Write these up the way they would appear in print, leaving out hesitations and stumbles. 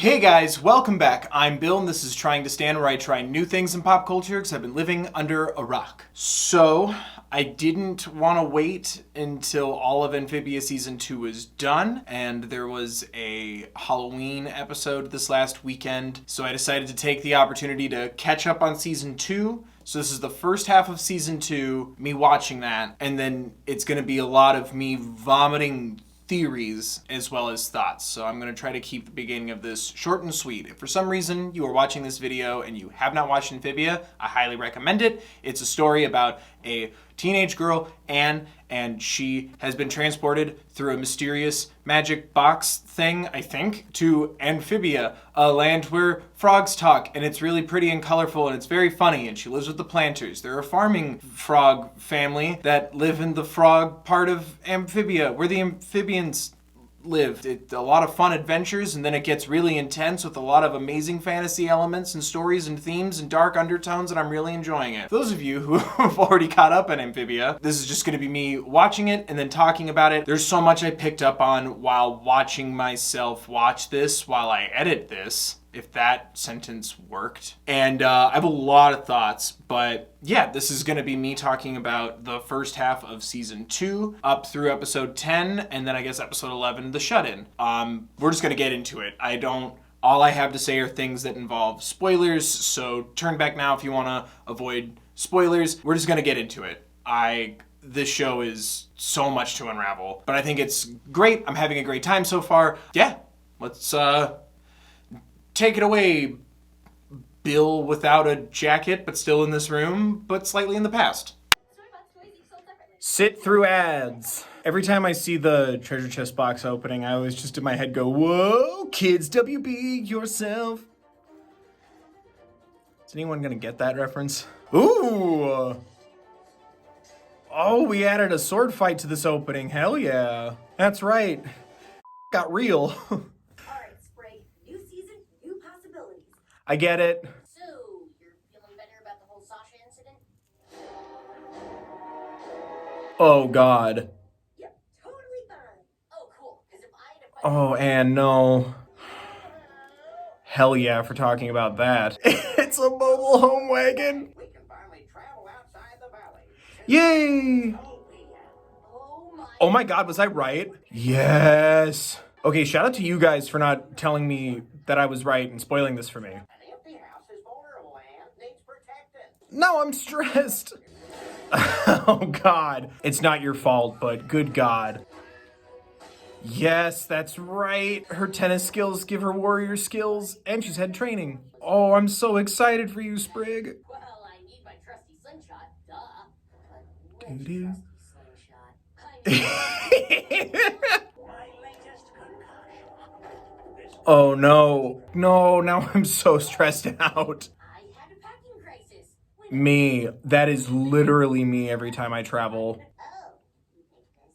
Hey guys, welcome back. I'm Bill and this is Trying to Stand, where I try new things in pop culture because I've been living under a rock. So, I didn't want to wait until all of Amphibia Season 2 was done, and there was a Halloween episode this last weekend, so I decided to take the opportunity to catch up on Season 2. So this is the first half of Season 2, me watching that, and then it's going to be a lot of me vomiting theories as well as thoughts. So I'm going to try to keep the beginning of this short and sweet. If for some reason you are watching this video and you have not watched Amphibia, I highly recommend it. It's a story about a teenage girl, Anne, and she has been transported through a mysterious magic box thing, I think, to Amphibia, a land where frogs talk, and it's really pretty and colorful, and it's very funny, and she lives with the planters. They're a farming frog family that live in the frog part of Amphibia, where the amphibians lived. A lot of fun adventures, and then it gets really intense with a lot of amazing fantasy elements and stories and themes and dark undertones, and I'm really enjoying it. For those of you who have already caught up on Amphibia, this is just going to be me watching it and then talking about it. There's so much I picked up on while watching myself watch this, while I edit this, if that sentence worked. And I have a lot of thoughts, but yeah, this is going to be me talking about the first half of Season 2 up through episode 10, and then I guess episode 11, The Shut-In. We're just going to get into it. All I have to say are things that involve spoilers, so turn back now if you want to avoid spoilers. We're just going to get into it. This show is so much to unravel, but I think it's great. I'm having a great time so far. Yeah, let's take it away, Bill without a jacket, but still in this room, but slightly in the past. Sit through ads. Every time I see the treasure chest box opening, I always just in my head go, whoa, kids, WB yourself. Is anyone gonna get that reference? Ooh. Oh, we added a sword fight to this opening. Hell yeah. That's right. Got real. I get it. So, you're feeling better about the whole Sasha incident? Oh, God. Yep, totally fine. Oh, cool. Because if I had a question... Oh, and no. Hell yeah for talking about that. It's a mobile home wagon. We can finally travel outside the valley. Yay! Oh my God, was I right? Yes. Okay, shout out to you guys for not telling me that I was right and spoiling this for me. An empty house is vulnerable and needs protecting. No, I'm stressed. Oh God. It's not your fault, but good God. Yes, that's right. Her tennis skills give her warrior skills, and she's had training. Oh, I'm so excited for you, Sprig. Well, I need my trusty slingshot, duh. But which Doo-doo. trusty slingshot? My latest concoction. Oh no. No, now I'm so stressed out. I had a packing crisis. Me. That is literally me every time I travel. Oh, you picked this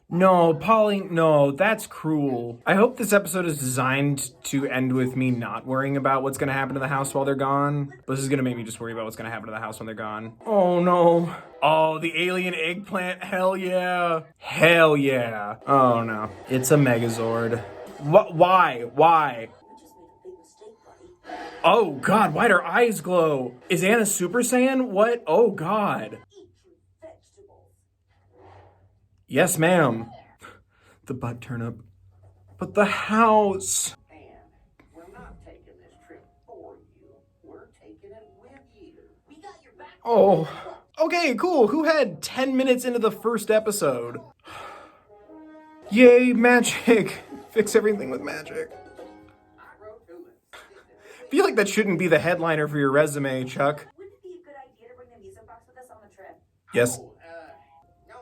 one? No, Polly, no, that's cruel. I hope this episode is designed to end with me not worrying about what's gonna happen to the house while they're gone. But this is gonna make me just worry about what's gonna happen to the house when they're gone. Oh no. Oh, the alien eggplant, hell yeah. Hell yeah. Oh no. It's a Megazord. Why? Why? You just made a big mistake, buddy. Oh God, why'd her eyes glow? Is Anna Super Saiyan? What? Oh God. Eat your vegetables. Yes, ma'am. The butt turnip. But the house. And we're not taking this trip for you. We're taking it with you. We got your back. Oh. Okay, cool. Who had 10 minutes into the first episode? Yay, magic. Fix everything with magic. I wrote to it. I feel like that shouldn't be the headliner for your resume, Chuck. Wouldn't it be a good idea to bring the music box with us on the trip? Yes. Oh, no.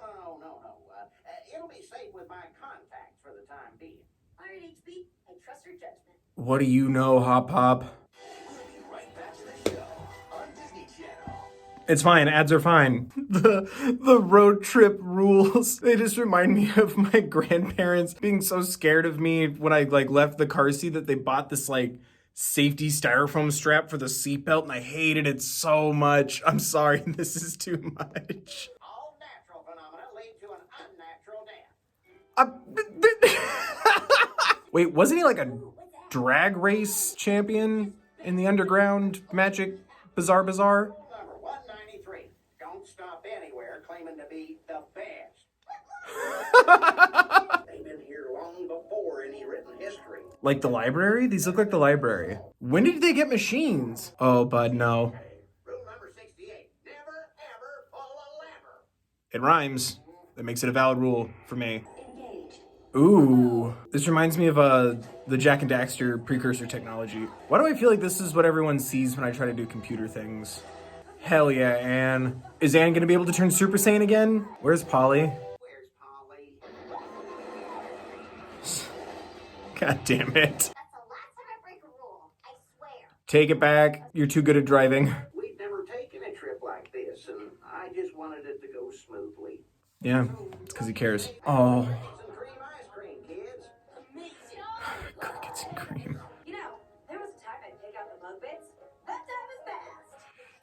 It'll be safe with my contacts for the time being. All right, HB, I trust your judgment. What do you know, Hop Pop? We'll be right back to the show on Disney Channel. It's fine, ads are fine. The road trip rules. They just remind me of my grandparents being so scared of me when I left the car seat that they bought this safety styrofoam strap for the seatbelt, and I hated it so much. I'm sorry, this is too much. All natural phenomena lead to an unnatural death. Wait, wasn't he like a drag race champion in the underground magic bazaar. Number 193. Don't stop anywhere claiming to be the best. They've been here long before any written history. Like the library? These look like the library. When did they get machines? Oh, bud, no. Rule number 68. Never, ever pull a lever. It rhymes. That makes it a valid rule for me. Engage. Ooh. This reminds me of the Jack and Daxter precursor technology. Why do I feel like this is what everyone sees when I try to do computer things? Hell yeah, Anne. Is Anne gonna be able to turn Super Saiyan again? Where's Polly? Where's Polly? God damn it. That's the last time I break a rule. I swear. Take it back. You're too good at driving. We've never taken a trip like this, and I just wanted it to go smoothly. Yeah, it's because he cares. Oh, Some cream ice cream, kids. Amazing. crickets and cream. You know, there was a time I'd pick out the bug bits. That time is past.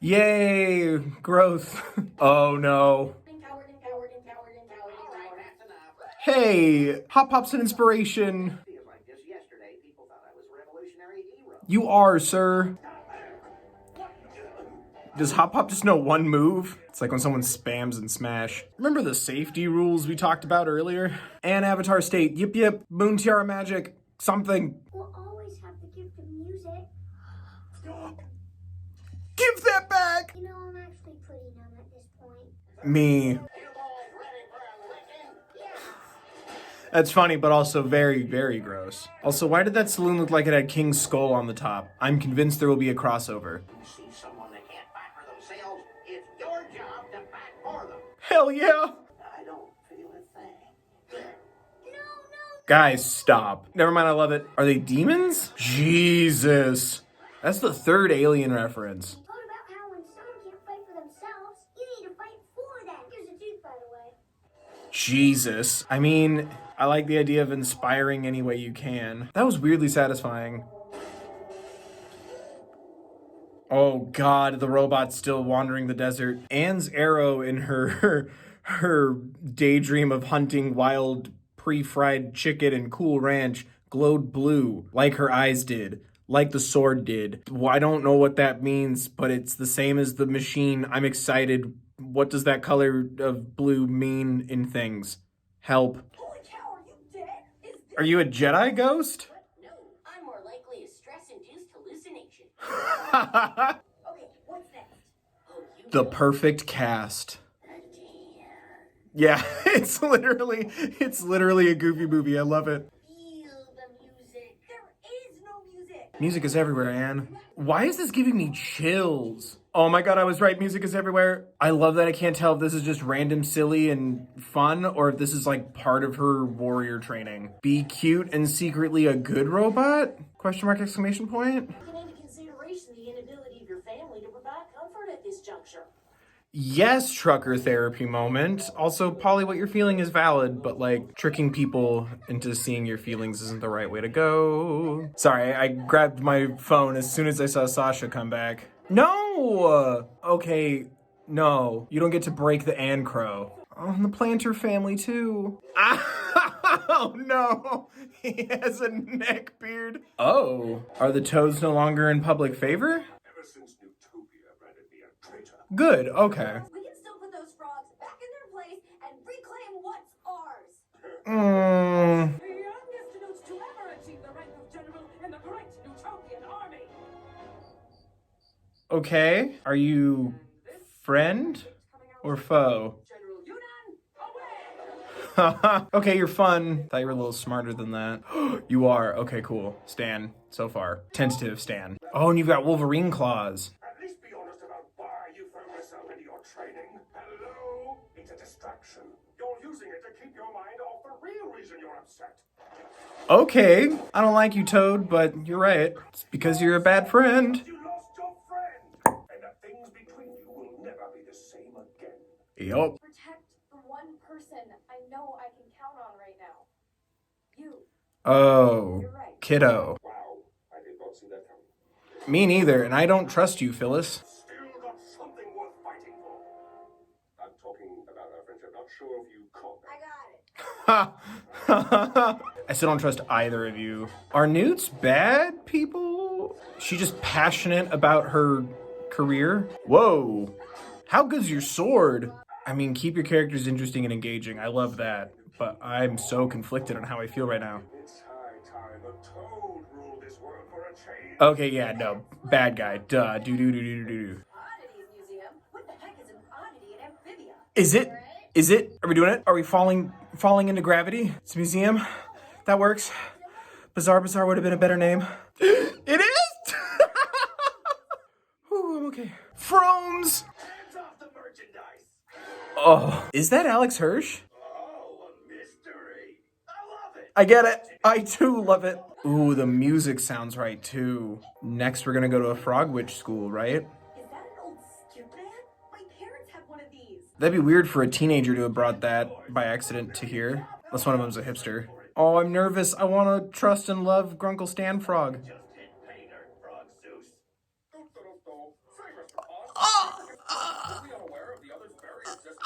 Yay, growth. Oh no. Coward and coward and coward and coward All and right, coward. that's enough. Hey, Hop Pop's an inspiration. Feels like just yesterday people thought I was a revolutionary hero. You are, sir. Does Hop Pop just know one move? It's like when someone spams in Smash. Remember the safety rules we talked about earlier? And Avatar State, yip yip, Moon Tiara Magic, something. We'll always have the gift of music. Give that back! You know, I'm actually pretty numb at this point. Me. You boys ready for a licking? Yeah. That's funny, but also very, very gross. Also, why did that saloon look like it had King's skull on the top? I'm convinced there will be a crossover. You see someone that can't fight for themselves, it's your job to fight for them. Hell yeah! I don't feel a thing. Guys, stop. Never mind, I love it. Are they demons? Jesus. That's the third Alien reference. What about how when someone can't fight for themselves, you need to fight for them? Here's a tooth, by the way. Jesus. I mean, I like the idea of inspiring any way you can. That was weirdly satisfying. Oh god, the robot's still wandering the desert. Anne's arrow in her daydream of hunting wild pre-fried chicken and Cool Ranch glowed blue, like her eyes did, like the sword did. Well, I don't know what that means, but it's the same as the machine. I'm excited. What does that color of blue mean in things? Help. Holy cow, are you dead? Is this... Are you a Jedi ghost? No, I'm more likely a stress-induced hallucination. Okay, what's next? Oh, you The perfect cast. idea. Yeah, it's literally a goofy movie. I love it. Feel the music. There is no music. Music is everywhere, Anne. Why is this giving me chills? Oh my god, I was right. Music is everywhere. I love that I can't tell if this is just random, silly, and fun, or if this is like part of her warrior training. Be cute and secretly a good robot? Question mark, exclamation point? Taking into consideration the inability of your family to provide comfort at this juncture. Yes, trucker therapy moment. Also, Polly, what you're feeling is valid, but like tricking people into seeing your feelings isn't the right way to go. Sorry, I grabbed my phone as soon as I saw Sasha come back. No! Okay, no. You don't get to break the Anne Crow. Oh, and the Planter family too. Oh no! He has a neck beard. Oh. Are the toads no longer in public favor? Ever since Newtopia branded me a traitor. Good, okay. We can still put those frogs back in their place and reclaim what's ours. Mm. The youngest Newts to ever achieve the rank of general in the great Newtopian army. Okay. Are you friend or foe? General Yunan, away! Okay, you're fun. Thought you were a little smarter than that. You are. Okay, cool. Stan, so far. Tentative Stan. Oh, and you've got Wolverine claws. At least be honest about why you throw yourself into your training. Hello? It's a distraction. You're using it to keep your mind off the real reason you're upset. Okay. I don't like you, Toad, but you're right. It's because you're a bad friend. You lost your friend. And the things between you will never be the same again. Yup. Protect the one person I know I can count on right now. You. Oh, You're right. kiddo. Wow, I did not see that coming. Me neither, and I don't trust you, Phyllis. Still got something worth fighting for. I'm talking about our friendship. Not sure if you caught that. I got it. Ha! I still don't trust either of you. Are Newts bad people? She just passionate about her career? Whoa. How good's your sword? I mean, keep your characters interesting and engaging. I love that. But I'm so conflicted on how I feel right now. It's high time a toad ruled this world for a change. Okay, yeah, no. Bad guy. Duh. Oddities Museum? What the heck is an oddity in Amphibia? Is it? Is it? Are we doing it? Are we falling into gravity? It's a museum. That works. Bizarre would have been a better name. It is? Ooh, I'm okay. Fromes! Hands off the merchandise. Oh, is that Alex Hirsch? Oh, a mystery. I love it. I get it. I too love it. Ooh, the music sounds right too. Next, we're gonna go to a frog witch school, right? Is that an old skip man? My parents have one of these. That'd be weird for a teenager to have brought that by accident to here. Unless one of them's a hipster. Oh, I'm nervous. I want to trust and love Grunkle Stan Frog. Just hit pay dirt, Frog Zeus. Say, Mr. Pond, are we unaware of the other's very existence?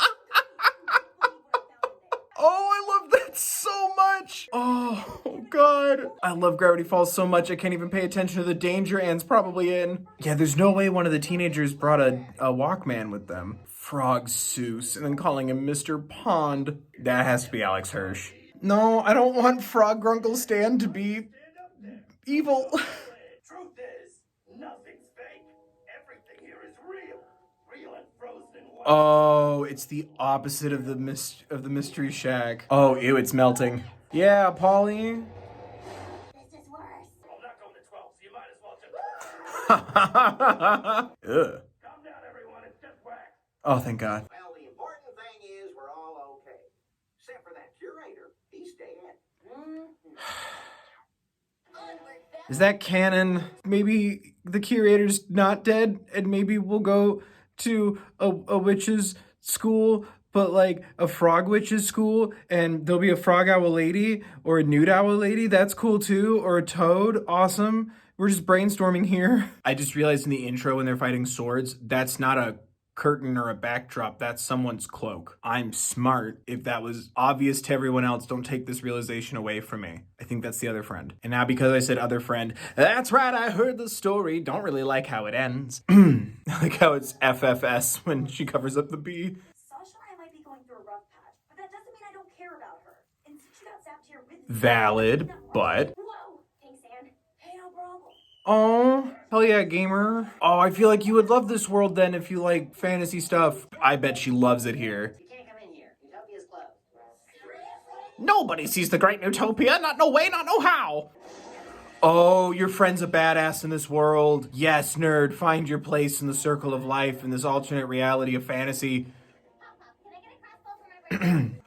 Oh, I love that so much. Oh, God. I love Gravity Falls so much I can't even pay attention to the danger Anne's probably in. Yeah, there's no way one of the teenagers brought a Walkman with them. Frog Zeus, and then calling him Mr. Pond. That has to be Alex Hirsch. No, I don't want Frog Grunkle Stan to be evil. Truth is, nothing's fake. Everything here is real. Real and frozen in one. Oh, it's the opposite of the Mystery Shack. Oh, ew, it's melting. Yeah, Polly. This is worse. I'm not going to 12, so you might as well just... Ugh. Calm down, everyone. It's just wax. Oh, thank God. Well, the important thing is we're all okay. Except for that curator. He's dead. Is that canon? Maybe the curator's not dead, and maybe we'll go to a witch's school, but like a frog witch's school, and there'll be a frog owl lady or a newt owl lady. That's cool too. Or a toad. Awesome. We're just brainstorming here. I just realized in the intro when they're fighting swords, that's not a curtain or a backdrop, that's someone's cloak. I'm smart. If that was obvious to everyone else, don't take this realization away from me. I think that's the other friend. And now because I said other friend, that's right, I heard the story. Don't really like how it ends. Like how it's FFS when she covers up the B. Sasha and I might be going through a rough patch, but that doesn't mean I don't care about her. And since she got zapped here with me... Valid, but... Whoa! Thanks, Anne. Hey, no problem. Oh, hell yeah, gamer. Oh, I feel like you would love this world then if you like fantasy stuff. I bet she loves it here. You can't come in here. Newtopia's closed. Nobody sees the great Newtopia. Not no way, not no how. Oh, your friend's a badass in this world. Yes, nerd, find your place in the circle of life in this alternate reality of fantasy. Can I get a crossbow for my birthday?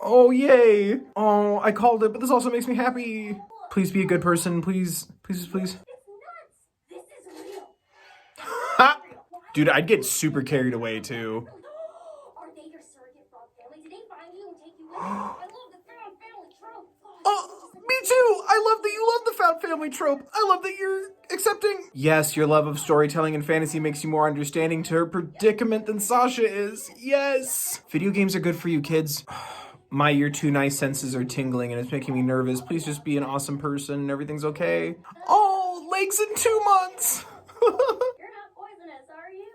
Oh, yay. Oh, I called it, but this also makes me happy. Please be a good person, please. Please, please. It's nuts! This is real. Ha! Dude, I'd get super carried away, too. Are they your surrogate frog family? Did they find you and take you with them? I love the found family trope. Oh, me too! I love that you love the found family trope. I love that you're accepting. Yes, your love of storytelling and fantasy makes you more understanding to her predicament than Sasha is. Yes! Video games are good for you, kids. My you're too nice senses are tingling and it's making me nervous. Please just be an awesome person and everything's okay. Oh, legs in 2 months! You're not poisonous, are you?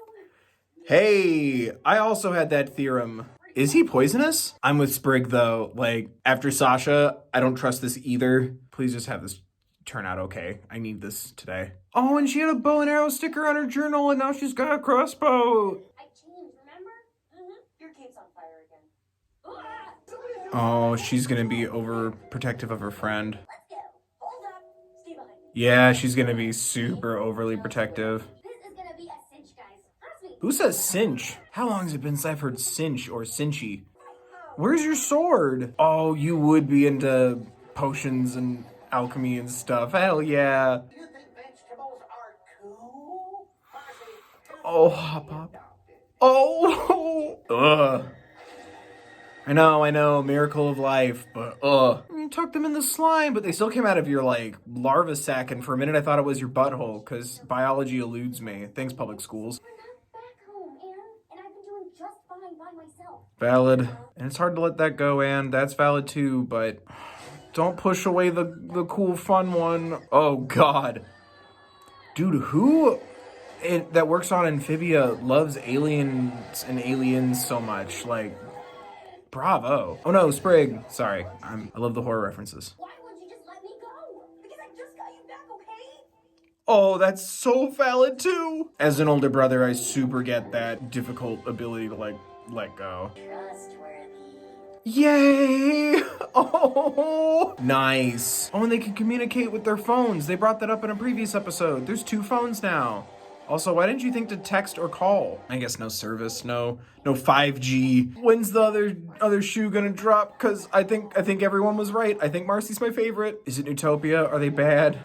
Hey, I also had that theorem. Is he poisonous? I'm with Sprig though. Like, after Sasha, I don't trust this either. Please just have this turn out okay. I need this today. Oh, and she had a bow and arrow sticker on her journal and now she's got a crossbow. I changed, remember? Your cape's on fire again. Oh, she's gonna be overprotective of her friend. Let's go. Hold up. Stay behind me. Yeah, she's gonna be super overly protective. This is gonna be a cinch, guys. Trust me. Who says cinch? How long has it been since I've heard cinch or cinchy? Where's your sword? Oh, you would be into potions and alchemy and stuff. Hell yeah. Do you think vegetables are cool? Marcy, Oh, hop hop. Oh, ugh. I know, miracle of life, but you tucked them in the slime, but they still came out of your, like, larva sack, and for a minute I thought it was your butthole, because biology eludes me. Thanks, public schools. We're not back home, Anne, and I've been doing just fine by myself. Valid. And it's hard to let that go, Anne. That's valid too, but Don't push away the cool, fun one. Oh, God. Dude, who that works on Amphibia loves aliens and aliens so much? Like, bravo. Oh, no, Sprig. Sorry. I love the horror references. Why won't you just let me go? Because I just got you back, okay? Oh, that's so valid, too. As an older brother, I super get that difficult ability to, like, let go. Trustworthy. Yay! Oh, nice. Oh, and they can communicate with their phones. They brought that up in a previous episode. There's 2 phones now. Also, why didn't you think to text or call? I guess no service, no 5G. When's the other shoe gonna drop? Cause I think everyone was right. I think Marcy's my favorite. Is it Newtopia? Are they bad?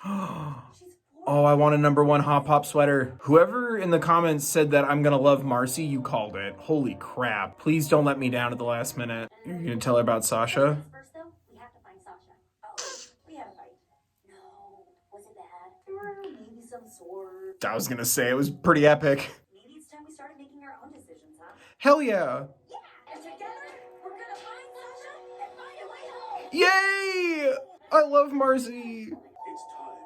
Oh, I want a #1 Hop Hop sweater. Whoever in the comments said that I'm gonna love Marcy, you called it. Holy crap. Please don't let me down at the last minute. You're gonna tell her about Sasha? First, though, we have to find Sasha. Oh, we had a fight. No. Was it bad? Maybe some sort. I was gonna say, it was pretty epic. Maybe it's time we started making our own decisions, huh? Hell yeah. Yeah! And together, we're gonna find Sasha and find a way home! Yay! I love Marcy. It's time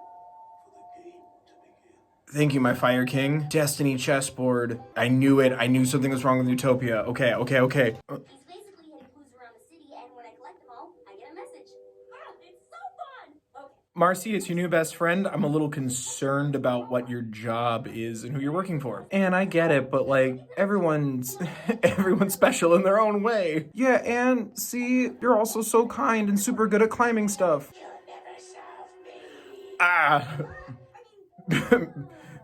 for the game to begin. Thank you, my Fire King. Destiny chessboard. I knew it. I knew something was wrong with Newtopia. Okay. He's basically hitting clues around the city, and when I collect them all, I get a message. Ah, it's so fun! Okay. Marcy, it's your new best friend. I'm a little concerned about what your job is and who you're working for. And I get it, but like, everyone's special in their own way. Yeah, and see, you're also so kind and super good at climbing stuff. Ah.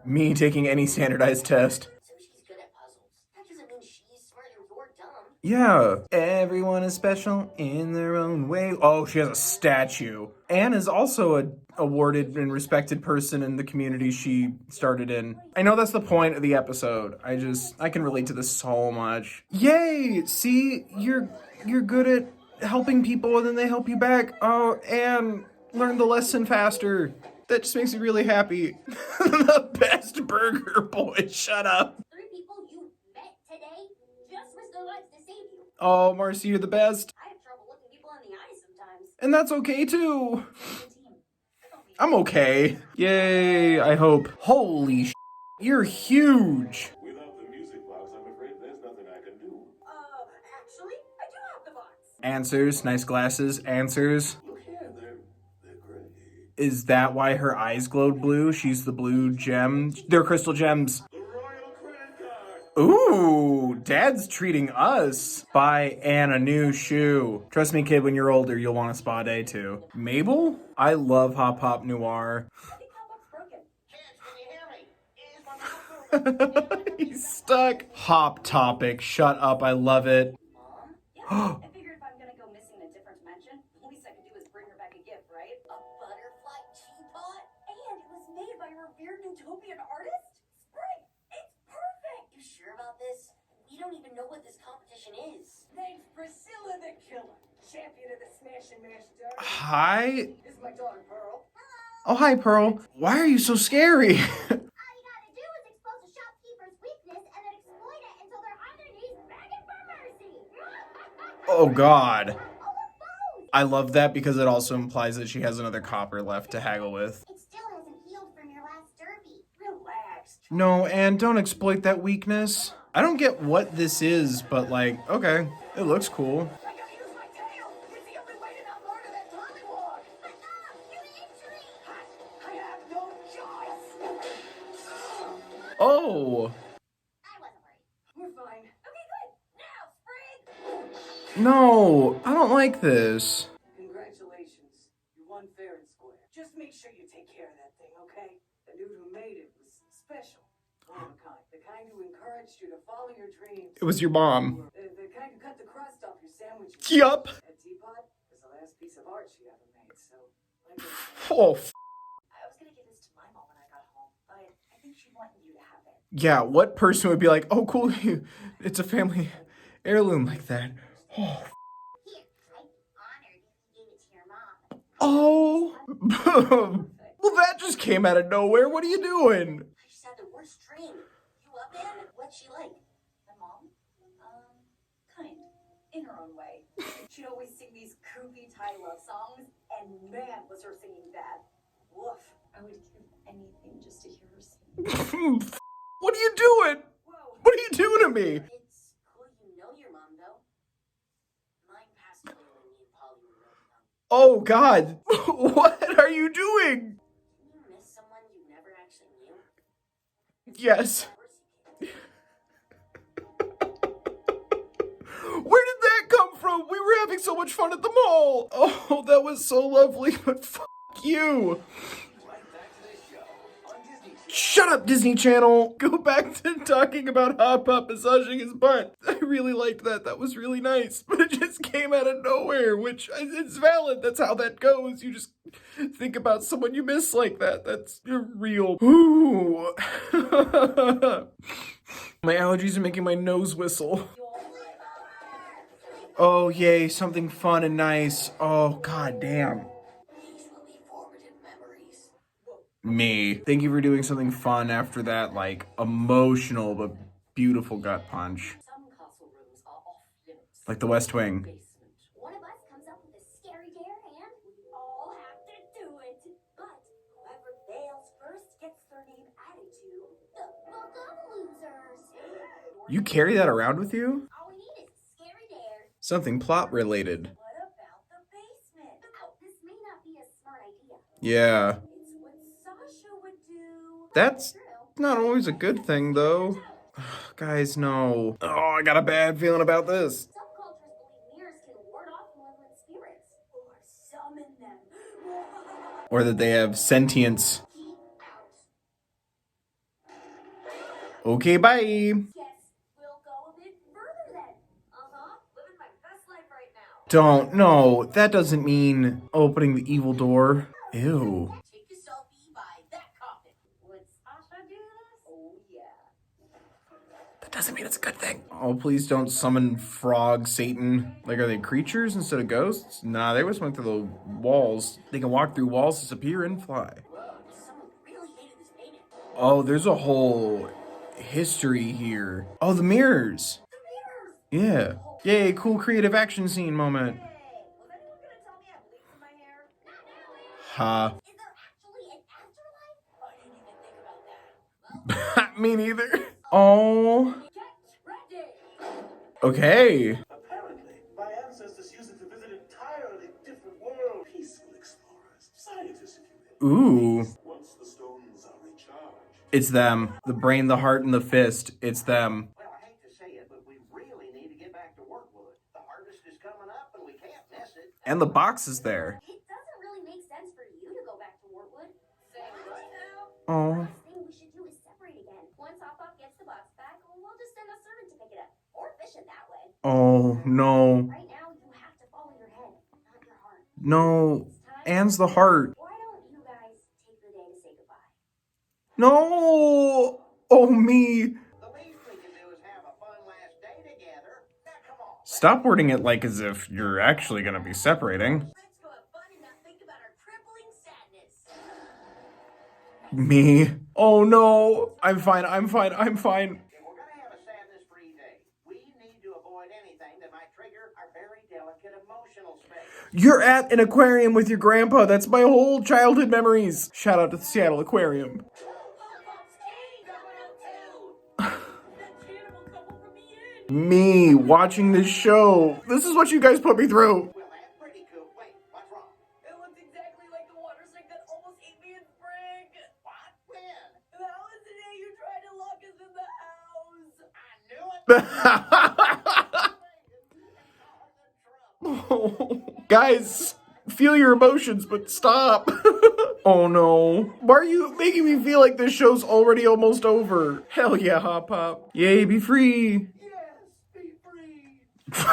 Me taking any standardized test. So she's good at puzzles. That doesn't mean she's smart and you're dumb. Yeah. Everyone is special in their own way. Oh, she has a statue. Anne is also a awarded and respected person in the community she started in. I know that's the point of the episode. I can relate to this so much. Yay! See, you're good at helping people and then they help you back. Oh, Anne, learn the lesson faster. That just makes me really happy. The best burger boy, shut up. 3 people you met today just risked their lives to save you. Oh, Marcy, you're the best. I have trouble looking people in the eyes sometimes. And that's okay too. I'm okay. Yay, I hope. Holy sh**, you're huge. Without the music box, I'm afraid there's nothing I can do. Actually, I do have the box. Answers, nice glasses, answers. Look here, they're great. Is that why her eyes glowed blue? She's the blue gem. They're crystal gems. The Royal Credit Card! Ooh, Dad's treating us. Buy Anne a new shoe. Trust me, kid, when you're older, you'll want a spa day too. Mabel? I love Hop Hop Noir. I think that book's broken. Kids, can you hear me? Is my mouth moving? He's stuck. Hop Topic. Shut up. I love it. Mom? Yeah, I figured if I'm gonna go missing in a different dimension, the least I could do is bring her back a gift, right? A butterfly teapot? And it was made by a revered Newtopian artist? Spring! It's perfect! You sure about this? We don't even know what this competition is. Name's Priscilla the Killer, champion of the Smash and Mash Derby. Hi. This is my daughter Pearl. Oh, hi, Pearl. Why are you so scary? All you gotta do is expose a shopkeeper's weakness and then exploit it until they're on their knees begging for mercy. Oh, God. Oh, look, bows! I love that because it also implies that she has another copper left to haggle with. It still hasn't healed from your last derby. Relax. No, Anne, don't exploit that weakness. I don't get what this is, but like, okay, it looks cool. I gotta use my tail. It's the only way to not murder that pollywog. But Mom, you injury! I have no choice. Oh, I wasn't worried. We're fine. Okay, good! Now, Spring! no, I don't like this. Congratulations. You won fair and square. Just make sure you take care of that thing, okay? The dude who made it was special. One of a kind. The kind who encouraged you to follow your dreams. It was your mom. The kind who cut the crust off your sandwiches. Yup. That teapot was the last piece of art she ever made, so... like Oh, I was gonna give this to my mom when I got home, but I think she'd want you to have it. yeah, what person would be like, oh, cool, it's a family heirloom like that? Oh, Here, I'd be honored if you gave it to your mom. oh. Well, that just came out of nowhere. What are you doing? I just had the worst dream. You up, Anne? What's she like? My mom? Kind. In her own way. She'd always sing these kooky Thai love songs, and And man, was her singing bad. Woof. I would give anything just to hear her sing. What are you doing? Whoa. What are you doing to me? It's cool you know your mom, though. Mine passed away when me and Polly were real young. Oh, God. What are you doing? Can you miss someone you never actually knew? Yes. Of course you can. Where did that come from? We were having so much fun at the mall. Oh, that was so lovely, but f*** you. Shut up, Disney Channel. Go back to talking about Hop Pop massaging his butt. I really liked that. That was really nice. But it just came out of nowhere, which it's valid. That's how that goes. You just think about someone you miss like that. That's real. Ooh. My allergies are making my nose whistle. Oh, yay, something fun and nice. Oh, god damn. These will be formative memories. Me. Thank you for doing something fun after that, like, emotional but beautiful gut punch. Some castle rooms are off limits. Like the West Wing. Basement. One of us comes up with a scary dare and we all have to do it. But whoever fails first gets their name added to the Book of Losers. You carry that around with you? All we need is a scary dare. Something plot related. What about the basement? Oh, this may not be a smart idea. Yeah. It's what Sasha would do. That's True. not always a good thing, though. Guys, no. Oh, I got a bad feeling about this. Some cultures believe mirrors can ward off malevolent spirits. Or summon them. Or that they have sentience. Keep out. Okay, bye. Yes, we'll go a bit further then. Living my best life right now. Don't. No, that doesn't mean opening the evil door. Ew. Take a selfie by that coffin. Would Sasha do this? Oh, yeah. That doesn't mean it's a good thing. Oh, please don't summon frog Satan. Like, are they creatures instead of ghosts? Nah, they just went through the walls. They can walk through walls, disappear, and fly. Someone really hated this painting. Oh, there's a whole history here. Oh, the mirrors. Yeah. Yay, cool creative action scene moment. Hey, was anyone gonna tell me I bleached my hair? Not now, Ha. Is there actually an afterlife? I didn't even think about that. Me neither. Oh. Get ready. Okay. Apparently, my ancestors used it to visit entirely different worlds. Peaceful explorers, scientists, if you will. Ooh. Once the stones are recharged, It's them. The brain, the heart, and the fist. It's them. Well, I hate to say it, but we really need to get back to Workwood. The harvest is coming up and we can't miss it. And the box is there. It doesn't really make sense for you to go back to Wortwood. Same right now. Oh. First thing we should do is separate again. Once Hop Pop gets the box back, we'll just send a servant to pick it up. Or fish it that way. Oh, no. Right now, you have to follow your head, not your heart. No. It's time. Anne's the heart. Why don't you guys take the day to say goodbye? No. Oh, me. The least we can do is have a fun last day together. Now, come on. Stop wording it like as if you're actually gonna be separating. Let's go have fun and not think about our crippling sadness. Me. Oh, no. I'm fine. I'm fine. I'm fine. If we're gonna have a sadness-free day, we need to avoid anything that might trigger our very delicate emotional space. You're at an aquarium with your grandpa. That's my whole childhood memories. Shout out to the Seattle Aquarium. Me watching this show. This is what you guys put me through. Well, that's pretty cool. Wait, what's wrong? It looked exactly like the water snake that almost ate me in spring. What? When? That was the day you tried to lock us in the house. I knew it. Guys, feel your emotions, but stop. Oh no. Why are you making me feel like this show's already almost over? Hell yeah, Hop Pop. Yay, be free. Yes, be free. We're family,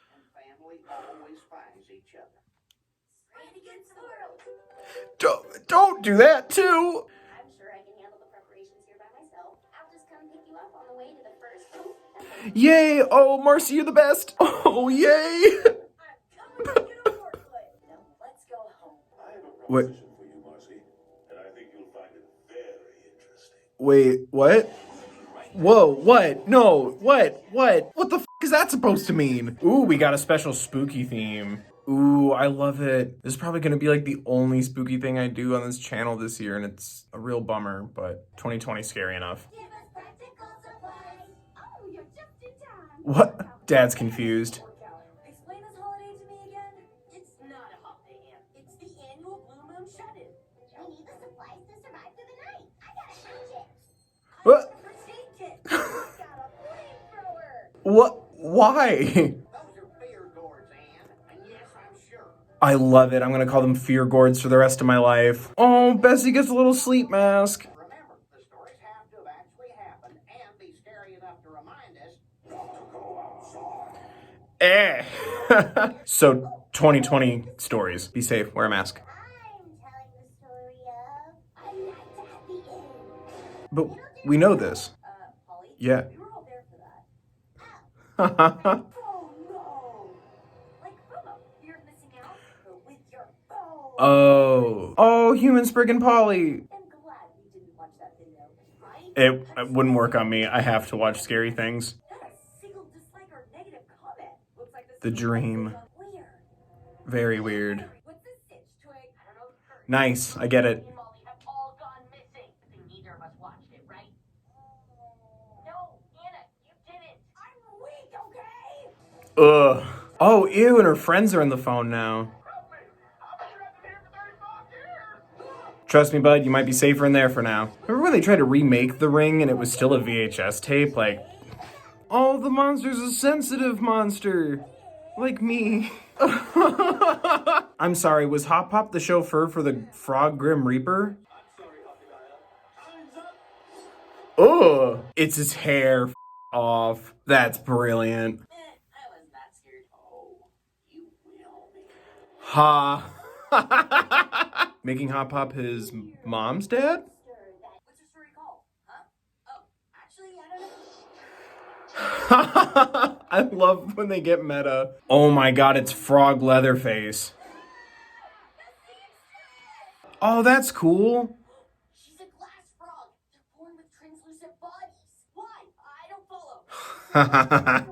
and family always finds each other. Straight against the world. Don't do that too. I'm sure I can handle the preparations here by myself. I'll just come pick you up on the way to the first. Yay. Oh, Marcy, you're the best. Oh, yay. I'm coming to get a forklift. Now let's go home. I have a What? proposition for you, Marcy, and I think you'll find it very interesting. Wait, what? Whoa, what? No, what? What the f*** is is that supposed to mean? Ooh, we got a special spooky theme. Ooh, I love it. This is probably going to be like the only spooky thing I do on this channel this year, and it's a real bummer, but 2020 scary enough. Give us practical supplies. Oh, you're just in time. What? Dad's confused. Explain this holiday to me again. It's not a holiday, Em. It's the annual Blue Moon Shut-In. We need the supplies to survive through the night. I got a hatchet. What? First aid kit. I got a flamethrower. What? Why? Those are fear gourds, Anne. And yes, I'm sure. I love it. I'm going to call them fear gourds for the rest of my life. Oh, Bessie gets a little sleep mask. Remember, the stories have to have actually happened and be scary enough to remind us. So, 2020 stories. Be safe. Wear a mask. I'm telling the story of a night at the inn. But we know this. Polly? Yeah. We were all there for that. Oh no! Like FOMO. Fear of missing out, but with your phone. Oh, human Sprig and Polly. I'm glad we didn't watch that video. Right? It wouldn't work on me. I have to watch scary things. Not a single dislike or negative comment. Looks like this The is dream. weird. Very weird. What's this stitch, Twig? I don't know. Nice. I get it. Me and Molly have all gone missing. I think neither of us watched it, right? No, Anna, you didn't. I'm weak, okay? Ugh. Oh, ew, and her friends are on the phone now. Help me! I've been trapped in here for 35 years! Trust me, bud, you might be safer in there for now. Remember when they tried to remake The Ring and it was still a VHS tape? Like, oh, the monster's a sensitive monster. Like me. I'm sorry, was Hop Pop the chauffeur for the Frog Grim Reaper? Ugh. It's his hair. Off. That's brilliant. I wasn't that scared. Oh, you will be. Ha. Making Hop Pop his mom's dad? What's your story called? Huh? Oh, actually, I don't know. I love when they get meta. Oh my god, it's Frog Leatherface. Oh, that's cool. She's a glass frog. They're born with translucent bodies. Why? I don't follow. Her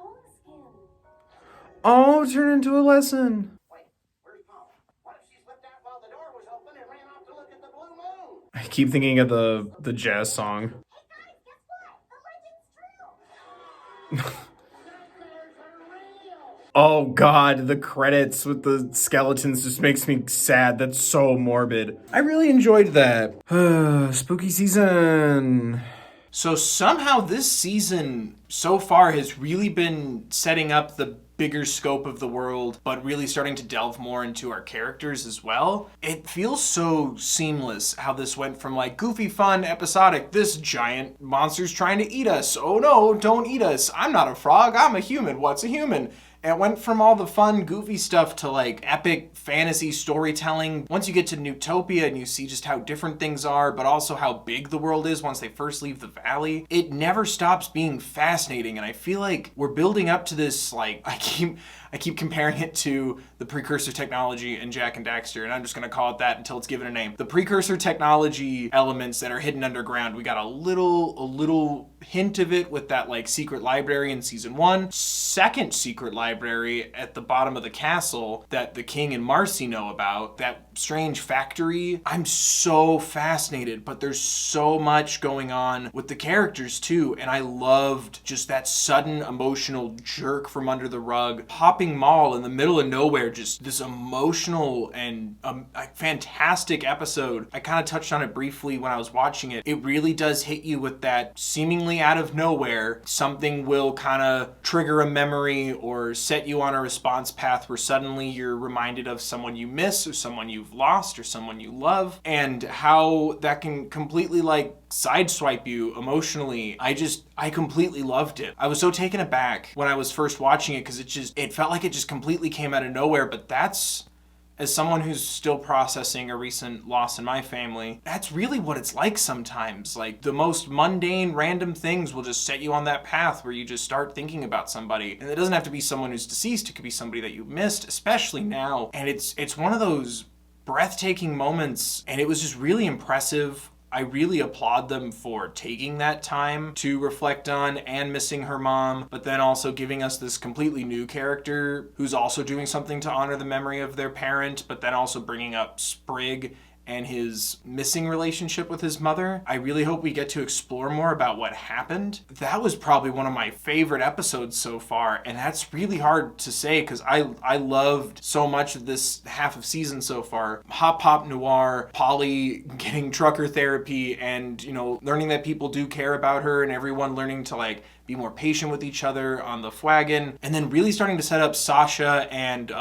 own skin. Oh, turn into a lesson. Wait, where's Molly? What if she slipped out while the door was open and ran off to look at the blue moon? I keep thinking of the jazz song. Hey guys, guess what? The legend's true. Nightmares are real! Oh god, the credits with the skeletons just makes me sad. That's so morbid. I really enjoyed that. Spooky season. So somehow this season so far has really been setting up the bigger scope of the world, but really starting to delve more into our characters as well. It feels so seamless how this went from like goofy, fun, episodic, this giant monster's trying to eat us. Oh no, don't eat us. I'm not a frog, I'm a human. What's a human? It went from all the fun, goofy stuff to like epic fantasy storytelling. Once you get to Newtopia and you see just how different things are, but also how big the world is once they first leave the valley, it never stops being fascinating. And I feel like we're building up to this, like, I keep comparing it to the precursor technology in Jak and Daxter, and I'm just gonna call it that until it's given a name. The precursor technology elements that are hidden underground, we got a little hint of it with that like secret library in season 1. Second secret library at the bottom of the castle that the king and Marcy know about, that strange factory. I'm so fascinated, but there's so much going on with the characters too, and I loved just that sudden emotional jerk from under the rug. Hopping Mall in the middle of nowhere, just this emotional and a fantastic episode. I kind of touched on it briefly when I was watching it. It really does hit you with that seemingly out of nowhere, something will kind of trigger a memory or set you on a response path where suddenly you're reminded of someone you miss or someone you've lost or someone you love, and how that can completely like sideswipe you emotionally. I completely loved it. I was so taken aback when I was first watching it because it felt like it just completely came out of nowhere, but that's, as someone who's still processing a recent loss in my family, that's really what it's like sometimes. Like the most mundane, random things will just set you on that path where you just start thinking about somebody. And it doesn't have to be someone who's deceased, it could be somebody that you missed, especially now. And it's one of those breathtaking moments, and it was just really impressive. I really applaud them for taking that time to reflect on and missing her mom, but then also giving us this completely new character who's also doing something to honor the memory of their parent, but then also bringing up Sprig and his missing relationship with his mother. I really hope we get to explore more about what happened. That was probably one of my favorite episodes so far, and that's really hard to say because I loved so much of this half of season so far. Hop Hop Noir, Polly getting trucker therapy, and, you know, learning that people do care about her, and everyone learning to, like, be more patient with each other on the wagon, and then really starting to set up Sasha and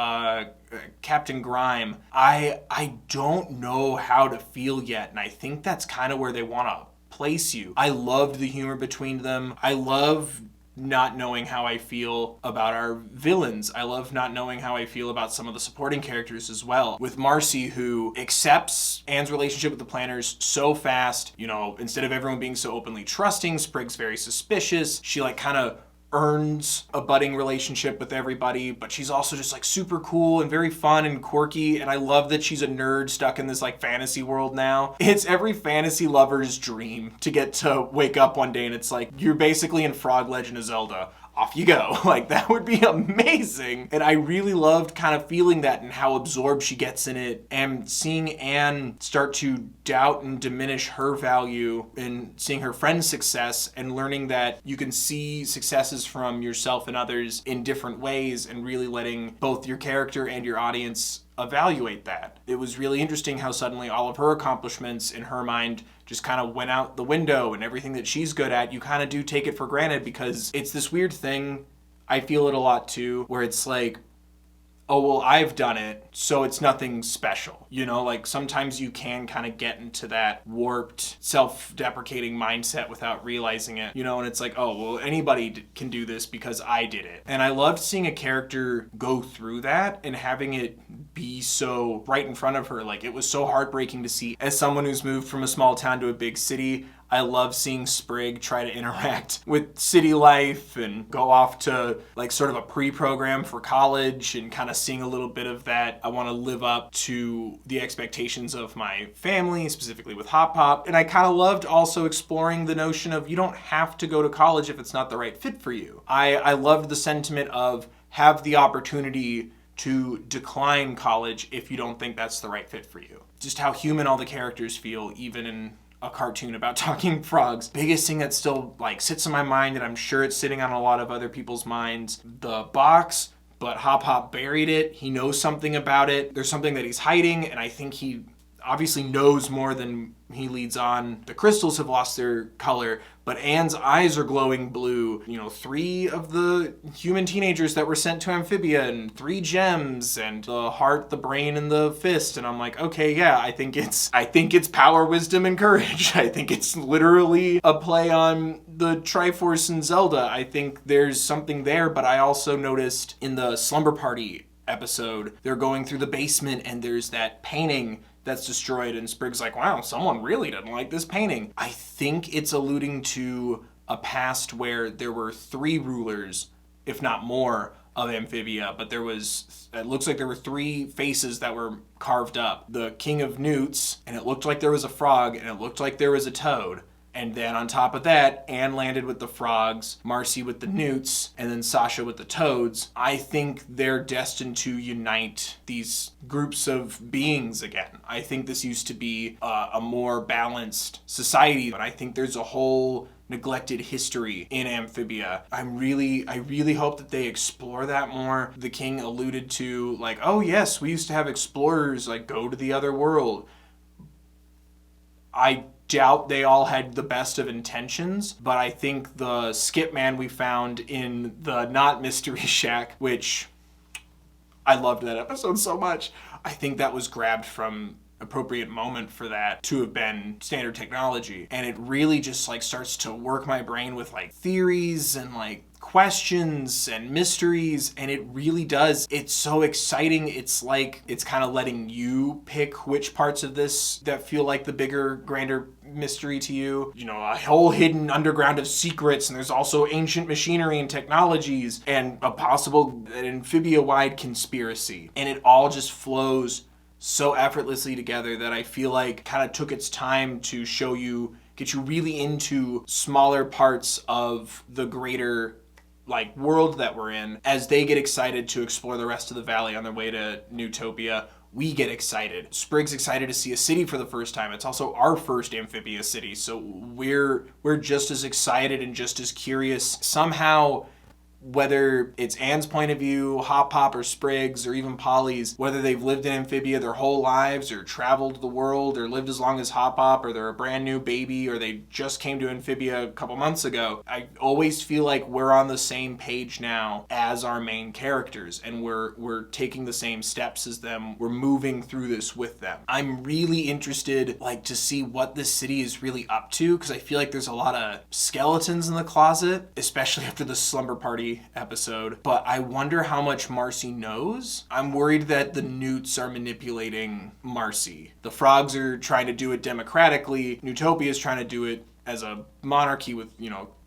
Captain Grime. I don't know how to feel yet, and I think that's kind of where they want to place you. I loved the humor between them. I love not knowing how I feel about our villains. I love not knowing how I feel about some of the supporting characters as well. With Marcy, who accepts Anne's relationship with the planners so fast, you know, instead of everyone being so openly trusting, Sprig's very suspicious. She, like, kind of earns a budding relationship with everybody, but she's also just, like, super cool and very fun and quirky, and I love that she's a nerd stuck in this, like, fantasy world now. It's every fantasy lover's dream to get to wake up one day and it's like, you're basically in Frog Legend of Zelda. Off you go. Like, that would be amazing. And I really loved kind of feeling that and how absorbed she gets in it, and seeing Anne start to doubt and diminish her value, and seeing her friend's success and learning that you can see successes from yourself and others in different ways, and really letting both your character and your audience evaluate that. It was really interesting how suddenly all of her accomplishments in her mind just kind of went out the window, and everything that she's good at, you kind of do take it for granted, because it's this weird thing. I feel it a lot too, where it's like, oh, well, I've done it, so it's nothing special. You know, like, sometimes you can kind of get into that warped, self-deprecating mindset without realizing it, you know, and it's like, oh, well, anybody can do this because I did it. And I loved seeing a character go through that and having it be so right in front of her. Like, it was so heartbreaking to see. As someone who's moved from a small town to a big city, I love seeing Sprig try to interact with city life and go off to, like, sort of a pre-program for college, and kind of seeing a little bit of that. I want to live up to the expectations of my family, specifically with Hop Hop. And I kind of loved also exploring the notion of you don't have to go to college if it's not the right fit for you. I loved the sentiment of have the opportunity to decline college if you don't think that's the right fit for you. Just how human all the characters feel, even in a cartoon about talking frogs. Biggest thing that still, like, sits in my mind, and I'm sure it's sitting on a lot of other people's minds, the box, but Hop Hop buried it. He knows something about it. There's something that he's hiding, and I think he obviously knows more than he leads on. The crystals have lost their color, but Anne's eyes are glowing blue. You know, 3 of the human teenagers that were sent to Amphibia, and 3 gems, and the heart, the brain, and the fist. And I'm like, okay, yeah, I think it's power, wisdom, and courage. I think it's literally a play on the Triforce in Zelda. I think there's something there, but I also noticed in the Slumber Party episode, they're going through the basement and there's that painting that's destroyed, and Sprig's like, wow, someone really didn't like this painting. I think it's alluding to a past where there were 3 rulers, if not more, of Amphibia, but it looks like there were 3 faces that were carved up. The King of Newts, and it looked like there was a frog, and it looked like there was a toad. And then on top of that, Anne landed with the frogs, Marcy with the newts, and then Sasha with the toads. I think they're destined to unite these groups of beings again. I think this used to be a more balanced society, but I think there's a whole neglected history in Amphibia. I really hope that they explore that more. The king alluded to, like, oh yes, we used to have explorers, like, go to the other world. I doubt they all had the best of intentions, but I think the skip man we found in the not Mystery Shack, which I loved that episode so much, I think that was grabbed from appropriate moment for that to have been standard technology. And it really just, like, starts to work my brain with, like, theories and, like, questions and mysteries, and it really does. It's so exciting. It's like it's kind of letting you pick which parts of this that feel like the bigger, grander mystery to you. You know, a whole hidden underground of secrets, and there's also ancient machinery and technologies, and a possible Amphibia-wide conspiracy. And it all just flows so effortlessly together that I feel like kind of took its time to get you really into smaller parts of the greater like world that we're in. As they get excited to explore the rest of the valley on their way to Newtopia, we get excited. Sprig's excited to see a city for the first time. It's also our first Amphibia city, so we're just as excited and just as curious. Somehow, whether it's Anne's point of view, Hop Pop or Sprig's, or even Polly's, whether they've lived in Amphibia their whole lives or traveled the world or lived as long as Hop Pop, or they're a brand new baby, or they just came to Amphibia a couple months ago, I always feel like we're on the same page now as our main characters, and we're taking the same steps as them. We're moving through this with them. I'm really interested to see what this city is really up to, because I feel like there's a lot of skeletons in the closet, especially after the slumber party episode, but I wonder how much Marcy knows. I'm worried that the Newts are manipulating Marcy. The frogs are trying to do it democratically. Newtopia is trying to do it as a monarchy with,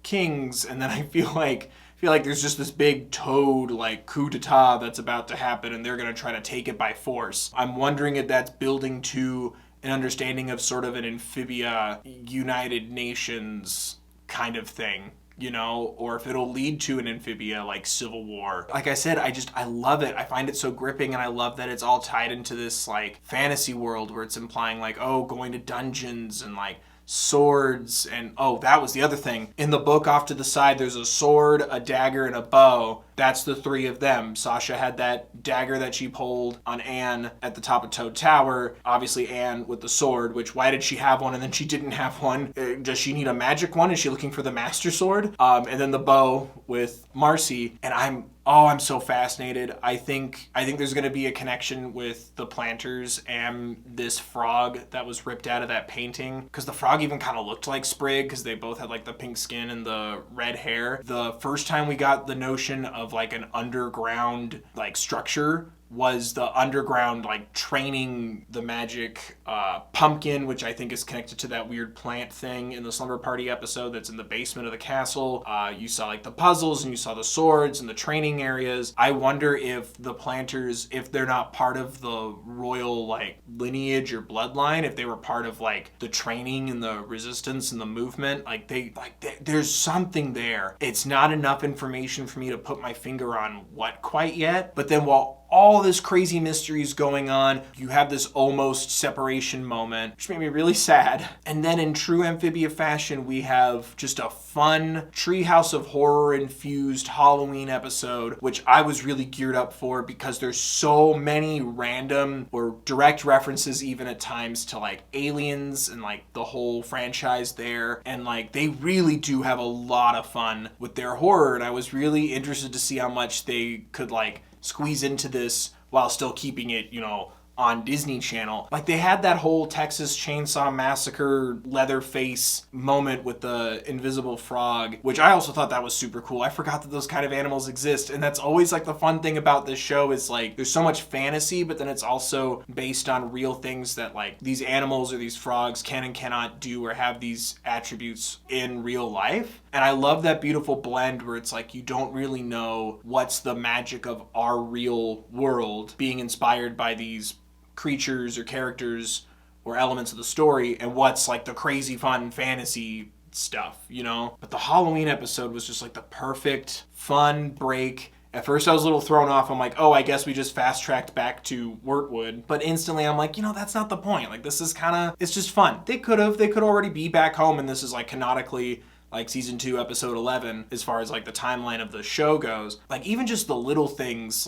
kings, and then I feel like there's just this big toad coup d'etat that's about to happen, and they're going to try to take it by force. I'm wondering if that's building to an understanding of sort of an Amphibia United Nations kind of thing, or if it'll lead to an Amphibia civil war. Like I said, I love it. I find it so gripping, and I love that it's all tied into this fantasy world where it's implying going to dungeons and swords, and that was the other thing. In the book off to the side, there's a sword, a dagger, and a bow. That's the three of them. Sasha had that dagger that she pulled on Anne at the top of Toad Tower. Obviously Anne with the sword, which why did she have one and then she didn't have one? Does she need a magic one? Is she looking for the master sword? And then the bow with Marcy. And I'm so fascinated. I think there's going to be a connection with the planters and this frog that was ripped out of that painting, because the frog even kind of looked like Sprig, because they both had the pink skin and the red hair. The first time we got the notion of an underground structure was the underground training the magic pumpkin, which I think is connected to that weird plant thing in the slumber party episode that's in the basement of the castle. You saw the puzzles, and you saw the swords and the training areas. I wonder if the planters, if they're not part of the royal lineage or bloodline, if they were part of the training and the resistance and the movement, there's something there. It's not enough information for me to put my finger on what quite yet, but then while all this crazy mystery is going on, you have this almost separation moment, which made me really sad. And then in true Amphibia fashion, we have just a fun Treehouse of Horror infused Halloween episode, which I was really geared up for because there's so many random or direct references even at times to Aliens and the whole franchise there. And they really do have a lot of fun with their horror. And I was really interested to see how much they could squeeze into this while still keeping it, on Disney Channel. They had that whole Texas Chainsaw Massacre Leatherface moment with the invisible frog, which I also thought that was super cool. I forgot that those kind of animals exist, and that's always the fun thing about this show is there's so much fantasy, but then it's also based on real things that these animals or these frogs can and cannot do or have these attributes in real life. And I love that beautiful blend where it's you don't really know what's the magic of our real world being inspired by these creatures or characters or elements of the story, and what's the crazy fun fantasy stuff, But the Halloween episode was just the perfect fun break. At first I was a little thrown off. I'm I guess we just fast tracked back to Wyrtwood. But instantly I'm that's not the point. This is it's just fun. They could already be back home, and this is canonically season 2, episode 11, as far as the timeline of the show goes. Even just the little things,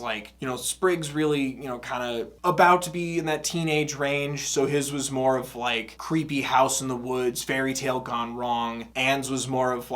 Sprig's really, kind of about to be in that teenage range, so his was more of creepy house in the woods, fairy tale gone wrong. Anne's was more of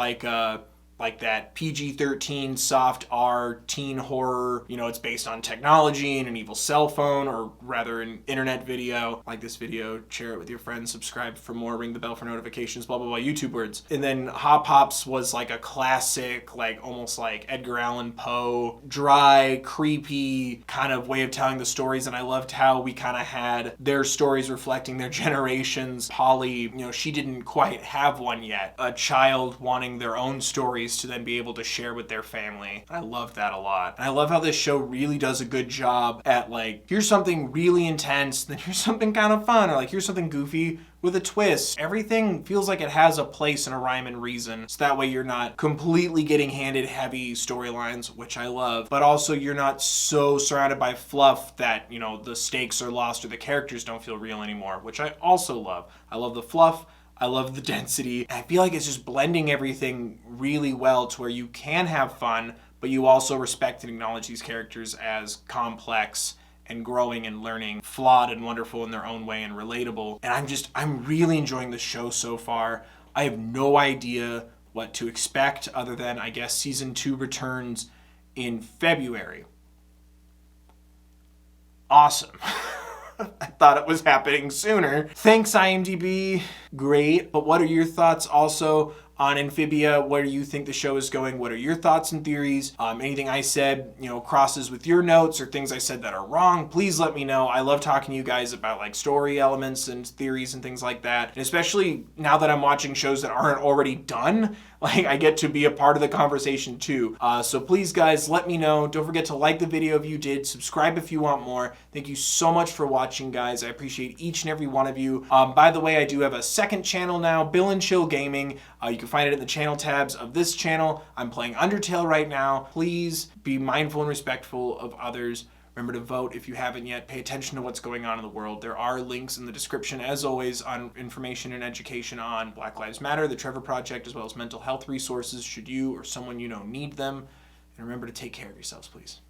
that PG-13 soft R teen horror. It's based on technology and an evil cell phone, or rather an internet video. Like this video, share it with your friends, subscribe for more, ring the bell for notifications, blah, blah, blah, YouTube words. And then Hop Pop's was a classic, almost Edgar Allan Poe, dry, creepy kind of way of telling the stories. And I loved how we kind of had their stories reflecting their generations. Polly, she didn't quite have one yet. A child wanting their own stories stories to then be able to share with their family. I love that a lot. And I love how this show really does a good job at like, here's something really intense, then here's something kind of fun, or like here's something goofy with a twist. Everything feels like it has a place and a rhyme and reason. So that way you're not completely getting handed heavy storylines, which I love, but also you're not so surrounded by fluff that, you know, the stakes are lost or the characters don't feel real anymore, which I also love. I love the fluff. I love the density. I feel like it's just blending everything really well to where you can have fun, but you also respect and acknowledge these characters as complex and growing and learning, flawed and wonderful in their own way and relatable. And I'm really enjoying the show so far. I have no idea what to expect other than, I guess, season 2 returns in February. Awesome. I thought it was happening sooner. Thanks, IMDb. Great. But what are your thoughts also on Amphibia? Where do you think the show is going? What are your thoughts and theories? Anything I said, you know, crosses with your notes or things I said that are wrong, please let me know. I love talking to you guys about like story elements and theories and things like that. And especially now that I'm watching shows that aren't already done, like I get to be a part of the conversation too. So please guys, let me know. Don't forget to like the video if you did. Subscribe if you want more. Thank you so much for watching, guys. I appreciate each and every one of you. By the way, I do have a second channel now, Bill and Chill Gaming. You can find it in the channel tabs of this channel. I'm playing Undertale right now. Please be mindful and respectful of others. Remember to vote if you haven't yet. Pay attention to what's going on in the world. There are links in the description, as always, on information and education on Black Lives Matter, the Trevor Project, as well as mental health resources should you or someone you know need them. And remember to take care of yourselves, please.